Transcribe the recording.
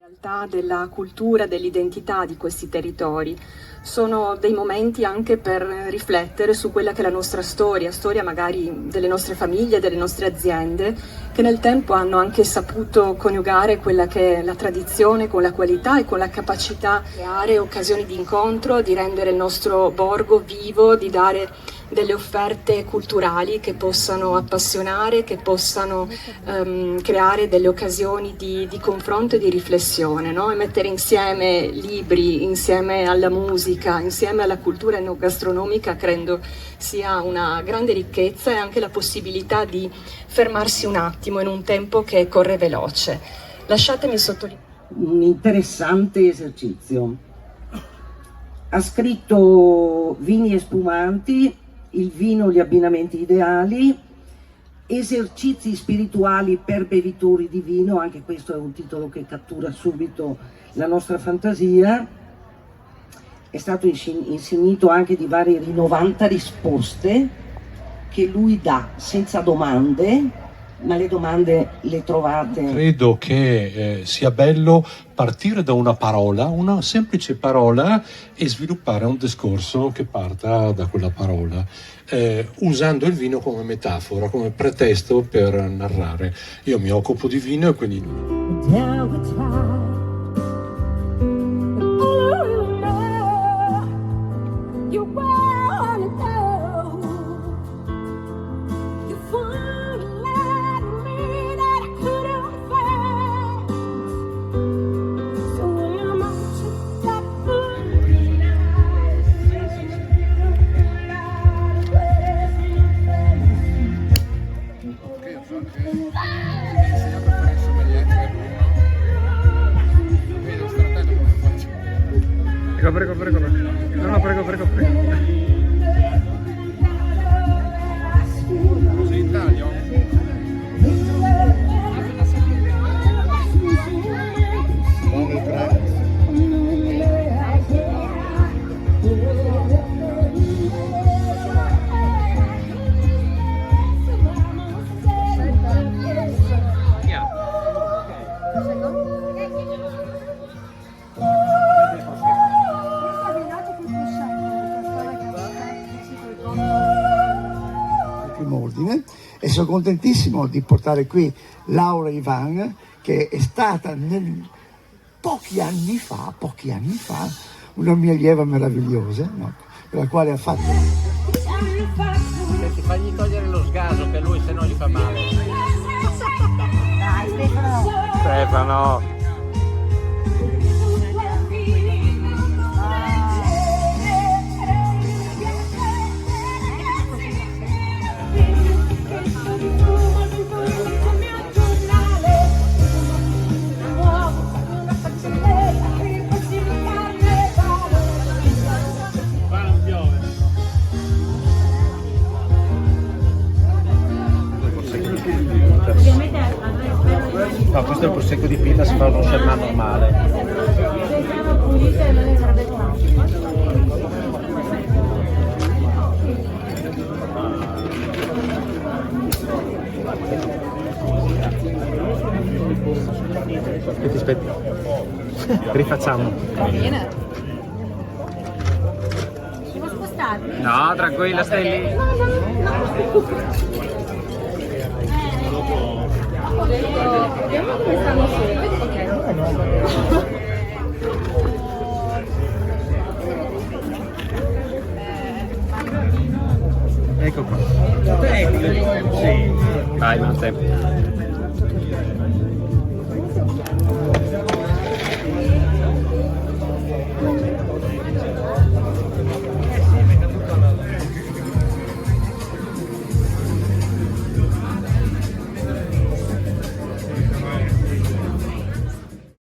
realtà della cultura, dell'identità di questi territori. Sono dei momenti anche per riflettere su quella che è la nostra storia magari delle nostre famiglie, delle nostre aziende, che nel tempo hanno anche saputo coniugare quella che è la tradizione con la qualità e con la capacità di creare occasioni di incontro, di rendere il nostro borgo vivo, di dare delle offerte culturali che possano appassionare, che possano creare delle occasioni di confronto e di riflessione, no? E mettere insieme libri, insieme alla musica, insieme alla cultura enogastronomica, credo sia una grande ricchezza e anche la possibilità di fermarsi un attimo in un tempo che corre veloce. Lasciatemi sottolineare un interessante esercizio. Ha scritto Vini e spumanti, il vino, gli abbinamenti ideali, esercizi spirituali per bevitori di vino, anche questo è un titolo che cattura subito la nostra fantasia. È stato insignito anche di varie rinnovante risposte che lui dà senza domande, ma le domande le trovate. Credo che sia bello partire da una parola, una semplice parola, e sviluppare un discorso che parta da quella parola, usando il vino come metafora, come pretesto per narrare. Io mi occupo di vino e quindi... Prego. No, prego. Sei in taglio? Ordine, e sono contentissimo di portare qui Laura Ivan, che è stata pochi anni fa una mia allieva meravigliosa, no? Per la quale ha fatto... Senti, fagli togliere lo sgaso che lui se no gli fa male. Dai Stefano. No, questo è il prosecco di pinna, si fa uno Chardonnay normale. Aspetta. Rifacciamo. Bene. Devo spostarmi? No, tranquilla, stai lì. Vediamo come stanno sempre. Ok. Ecco qua. Sì. Vai, Matte.